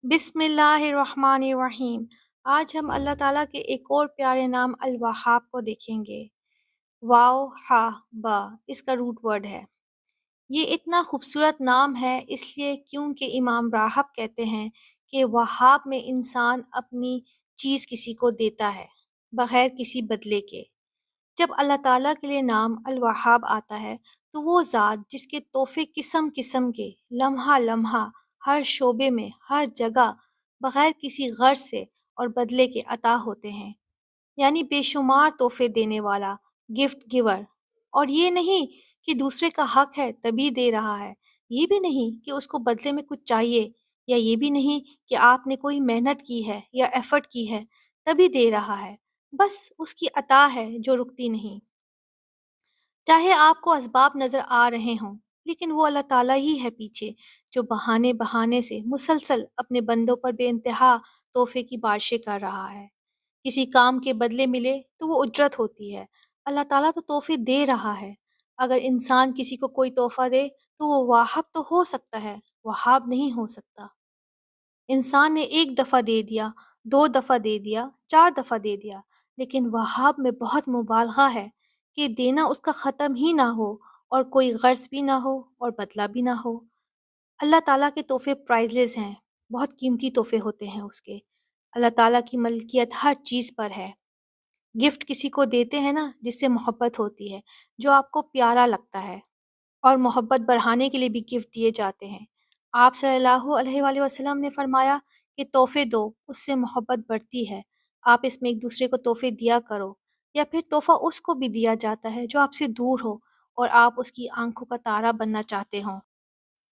बिस्मिल्लाहिर्रहमानिर्रहीम। आज हम अल्लाह ताला के एक और प्यारे नाम अल-वहाब को देखेंगे। वाव हा बा इसका रूट वर्ड है। ये इतना खूबसूरत नाम है इसलिए क्योंकि इमाम राहब कहते हैं कि वहाब में इंसान अपनी चीज़ किसी को देता है बगैर किसी बदले के। जब अल्लाह ताला के लिए नाम अल-वहाब आता है तो वो ज़ात जिसके तोहफे किस्म किस्म के लम्हा लम्हा हर शोबे में हर जगह बगैर किसी गर्ज से और बदले के अता होते हैं, यानी बेशुमार तोहफे देने वाला, गिफ्ट गिवर। और ये नहीं कि दूसरे का हक है तभी दे रहा है, ये भी नहीं कि उसको बदले में कुछ चाहिए, या ये भी नहीं कि आपने कोई मेहनत की है या एफर्ट की है तभी दे रहा है। बस उसकी अता है जो रुकती नहीं। चाहे आपको असबाब नज़र आ रहे हों, लेकिन वो अल्लाह ताला ही है पीछे, जो बहाने बहाने से मुसलसल अपने बंदों पर बेइंतहा तोहफे की बारिशें कर रहा है। किसी काम के बदले मिले तो वो उजरत होती है। अल्लाह ताला तो तोहफे दे रहा है। अगर इंसान किसी को कोई तोहफा दे तो वो वाहब तो हो सकता है, वहाब नहीं हो सकता। इंसान ने एक दफ़ा दे दिया, दो दफ़ा दे दिया, चार दफ़ा दे दिया, लेकिन वहाब में बहुत मुबालगा है कि देना उसका ख़त्म ही ना हो और कोई गर्ज़ भी ना हो और बदला भी ना हो। अल्लाह ताला के तोहफे प्राइज़लेस हैं, बहुत कीमती तोहफे होते हैं उसके। अल्लाह ताला की मलकियत हर चीज़ पर है। गिफ्ट किसी को देते हैं ना जिससे मोहब्बत होती है, जो आपको प्यारा लगता है, और मोहब्बत बढ़ाने के लिए भी गिफ्ट दिए जाते हैं। आप सल्लल्लाहु अलैहि वसल्लम ने फरमाया कि तोहफे दो, उससे मोहब्बत बढ़ती है। आप इसमें एक दूसरे को तोहफे दिया करो, या फिर तोहफा उसको भी दिया जाता है जो आपसे दूर हो और आप उसकी आंखों का तारा बनना चाहते हो।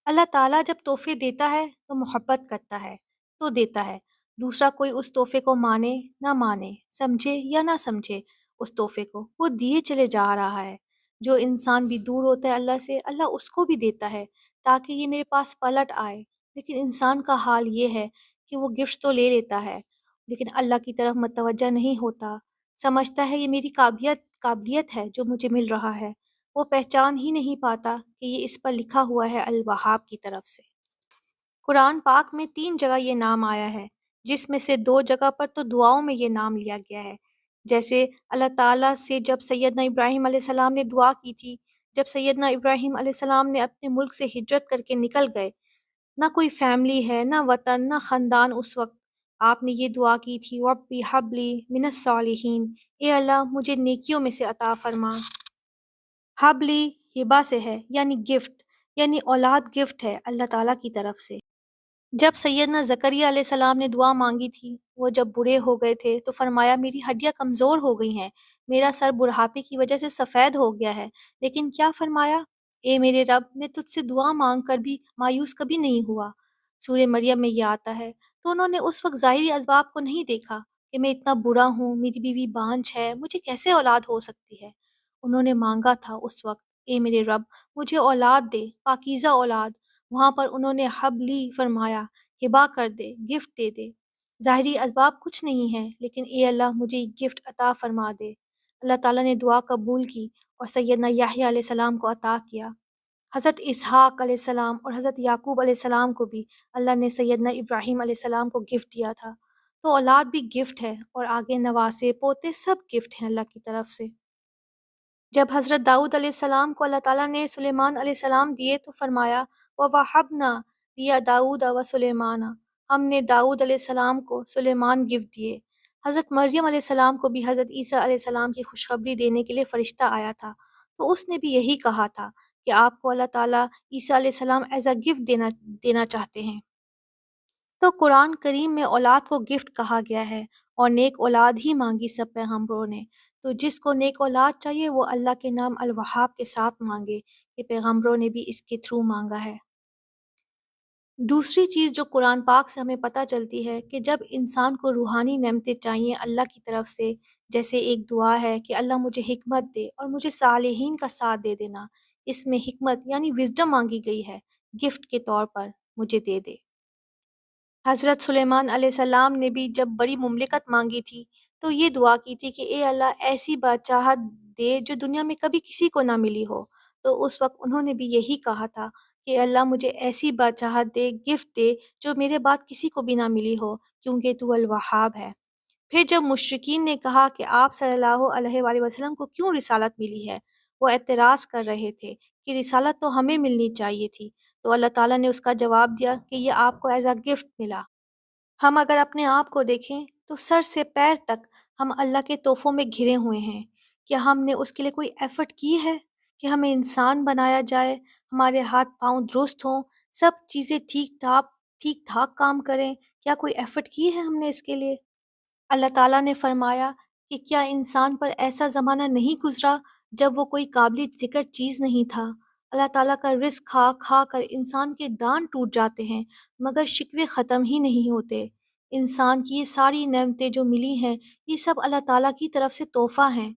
अल्लाह ताला जब तोहफे देता है तो मोहब्बत करता है, तो देता है। दूसरा कोई उस तोहफे को माने ना माने, समझे या ना समझे, उस तोहफे को वो दिए चले जा रहा है। जो इंसान भी दूर होता है अल्लाह से, अल्लाह उसको भी देता है ताकि ये मेरे पास पलट आए। लेकिन इंसान का हाल ये है कि वो गिफ्ट तो ले लेता है, लेकिन अल्लाह की तरफ मतवज्जा नहीं होता। समझता है ये मेरी काबिलियत है जो मुझे मिल रहा है। वो पहचान ही नहीं पाता कि ये इस पर लिखा हुआ है अल वहाब की तरफ से। कुरान पाक में 3 जगह ये नाम आया है, जिसमें से 2 जगह पर तो दुआओं में ये नाम लिया गया है। जैसे अल्लाह ताला से जब सैयदना इब्राहीम अलैहिस्सलाम ने दुआ की थी, जब सैयदना इब्राहीम अलैहिस्सलाम ने अपने मुल्क से हिजरत करके निकल गए, ना कोई फैमिली है, ना वतन, ना ख़ानदान उस वक़्त। आपने ये दुआ की थी, रब्बी हबली मिनस सालिहीन, ए अल्लाह मुझे नेकियों में से अता फ़रमा। हबली हिबा से है, यानी गिफ्ट, यानी औलाद गिफ्ट है अल्लाह ताला की तरफ से। जब सैयदना ज़करिया अलैहिस्सलाम ने दुआ मांगी थी, वो जब बूढ़े हो गए थे तो फरमाया मेरी हड्डियां कमज़ोर हो गई हैं, मेरा सर बुढ़ापे की वजह से सफ़ेद हो गया है। लेकिन क्या फरमाया, ए मेरे रब, मैं तुझसे दुआ मांग कर भी मायूस कभी नहीं हुआ। सूरह मरियम में ये आता है। तो उन्होंने उस वक्त ज़ाहिरी असबाब को नहीं देखा कि मैं इतना बुरा हूँ, मेरी बीवी बांझ है, मुझे कैसे औलाद हो सकती है। उन्होंने मांगा था उस वक्त, ए मेरे रब, मुझे औलाद दे, पाकीज़ा औलाद। वहाँ पर उन्होंने हबली फरमाया, हिबा कर दे, गिफ्ट दे दे। ज़ाहिरी असबाब कुछ नहीं है, लेकिन ए अल्लाह मुझे ये गिफ्ट अता फरमा दे। अल्लाह ताला ने दुआ कबूल की और सैयदना याह्या अलैहिस्सलाम को अता किया। हज़रत इसहाक अलैहिस्सलाम और हज़रत याकूब अलैहिस्सलाम को भी अल्लाह ने सैयदना इब्राहीम अलैहिस्सलाम को गिफ्ट दिया था। तो औलाद भी गिफ्ट है और आगे नवासे पोते सब गिफ्ट हैं अल्लाह की तरफ से। जब हज़रत दाऊद अलैहिस्सलाम को अल्लाह ताला ने सुलेमान अलैहिस्सलाम दिए तो फरमाया, व वहबना लिया दाऊद व सुलेमाना, हमने दाऊद अलैहिस्सलाम को सुलेमान गिफ्ट दिए। हज़रत मरियम अलैहिस्सलाम को भी हज़रत ईसा अलैहिस्सलाम की खुशखबरी देने के लिए फ़रिश्ता आया था, तो उसने भी यही कहा था कि आपको अल्लाह ताला ईसा अलैहिस्सलाम एज़ अ गिफ्ट देना देना चाहते हैं। तो कुरान करीम में औलाद को गिफ्ट कहा गया है और नेक औलाद ही मांगी सब पैगम्बरों ने। तो जिसको नेक औलाद चाहिए वो अल्लाह के नाम अल वहाब के साथ मांगे। ये पैगम्बरों ने भी इसके थ्रू मांगा है। दूसरी चीज़ जो कुरान पाक से हमें पता चलती है कि जब इंसान को रूहानी नेमतें चाहिए अल्लाह की तरफ से, जैसे एक दुआ है कि अल्लाह मुझे हिकमत दे और मुझे सालेहीन का साथ दे देना, इसमें हिकमत यानी विज़डम मांगी गई है, गिफ्ट के तौर पर मुझे दे दे। हज़रत सुलेमान अलैहिस्सलाम ने भी जब बड़ी मुमलिकत मांगी थी तो ये दुआ की थी कि ए अल्लाह ऐसी बादशाहत दे जो दुनिया में कभी किसी को ना मिली हो। तो उस वक्त उन्होंने भी यही कहा था کہ اللہ مجھے ایسی بادشاہت دے، گفٹ دے جو میرے بعد کسی کو بھی نہ ملی ہو، کیونکہ تو الوہاب ہے۔ پھر جب مشرکین نے کہا کہ آپ صلی اللہ علیہ وآلہ وسلم کو کیوں رسالت ملی ہے، وہ اعتراض کر رہے تھے کہ رسالت تو ہمیں ملنی چاہیے تھی، تو اللہ تعالیٰ نے اس کا جواب دیا کہ یہ آپ کو ایز اے گفٹ ملا۔ ہم اگر اپنے آپ کو دیکھیں تو سر سے پیر تک ہم اللہ کے تحفوں میں گھرے ہوئے ہیں۔ کیا ہم نے اس کے لیے کوئی ایفرٹ کی ہے کہ ہمیں انسان بنایا جائے، ہمارے ہاتھ پاؤں درست ہوں، سب چیزیں ٹھیک ٹھاک کام کریں؟ کیا کوئی ایفرٹ کی ہے ہم نے اس کے لیے؟ اللہ تعالیٰ نے فرمایا کہ کیا انسان پر ایسا زمانہ نہیں گزرا جب وہ کوئی قابل ذکر چیز نہیں تھا؟ اللہ تعالیٰ کا رزق کھا کھا کر انسان کے دان ٹوٹ جاتے ہیں، مگر شکوے ختم ہی نہیں ہوتے۔ انسان کی یہ ساری نعمتیں جو ملی ہیں، یہ سب اللہ تعالیٰ کی طرف سے تحفہ ہیں۔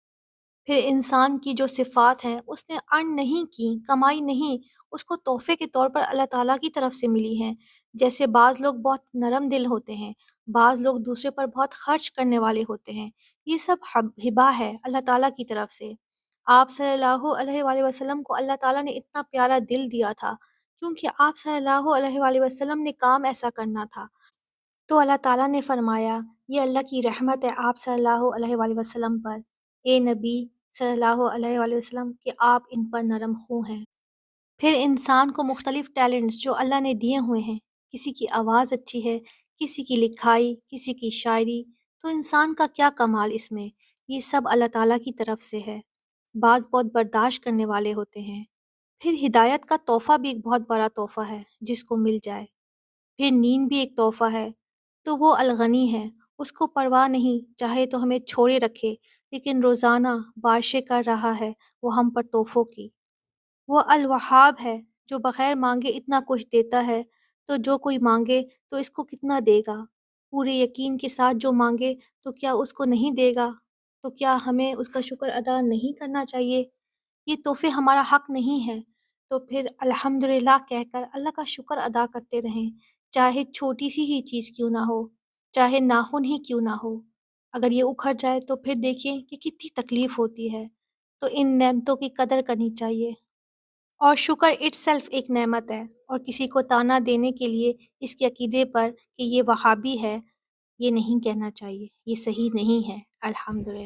پھر انسان کی جو صفات ہیں اس نے ارن نہیں کی، کمائی نہیں، اس کو تحفے کے طور پر اللہ تعالیٰ کی طرف سے ملی ہیں۔ جیسے بعض لوگ بہت نرم دل ہوتے ہیں، بعض لوگ دوسرے پر بہت خرچ کرنے والے ہوتے ہیں، یہ سب ہبہ ہے اللہ تعالیٰ کی طرف سے۔ آپ صلی اللہ علیہ وآلہ وسلم کو اللہ تعالیٰ نے اتنا پیارا دل دیا تھا کیونکہ آپ صلی اللہ علیہ وآلہ وسلم نے کام ایسا کرنا تھا، تو اللہ تعالیٰ نے فرمایا یہ اللہ کی رحمت ہے آپ صلی اللہ علیہ وآلہ وسلم پر، اے نبی صلی اللہ علیہ وآلہ وسلم، کہ آپ ان پر نرم خوں ہیں۔ پھر انسان کو مختلف ٹیلنٹس جو اللہ نے دیے ہوئے ہیں، کسی کی آواز اچھی ہے، کسی کی لکھائی، کسی کی شاعری، تو انسان کا کیا کمال اس میں؟ یہ سب اللہ تعالیٰ کی طرف سے ہے۔ بعض بہت برداشت کرنے والے ہوتے ہیں۔ پھر ہدایت کا تحفہ بھی ایک بہت بڑا تحفہ ہے جس کو مل جائے۔ پھر نیند بھی ایک تحفہ ہے، تو وہ الغنی ہے، اس کو پرواہ نہیں، چاہے تو ہمیں چھوڑے رکھے، لیکن روزانہ بارشیں کر رہا ہے وہ ہم پر تحفوں کی۔ وہ الوہاب ہے جو بغیر مانگے اتنا کچھ دیتا ہے، تو جو کوئی مانگے تو اس کو کتنا دے گا؟ پورے یقین کے ساتھ جو مانگے تو کیا اس کو نہیں دے گا؟ تو کیا ہمیں اس کا شکر ادا نہیں کرنا چاہیے؟ یہ تحفے ہمارا حق نہیں ہے، تو پھر الحمدللہ کہہ کر اللہ کا شکر ادا کرتے رہیں، چاہے چھوٹی سی ہی چیز کیوں نہ ہو، چاہے ناخن ہی کیوں نہ ہو۔ اگر یہ اکھڑ جائے تو پھر دیکھیں کہ کتنی تکلیف ہوتی ہے، تو ان نعمتوں کی قدر کرنی چاہیے۔ اور شکر اٹ سیلف ایک نعمت ہے، اور کسی کو تانا دینے کے لیے اس کے عقیدے پر کہ یہ وہابی ہے، یہ نہیں کہنا چاہیے، یہ صحیح نہیں ہے۔ الحمدللہ۔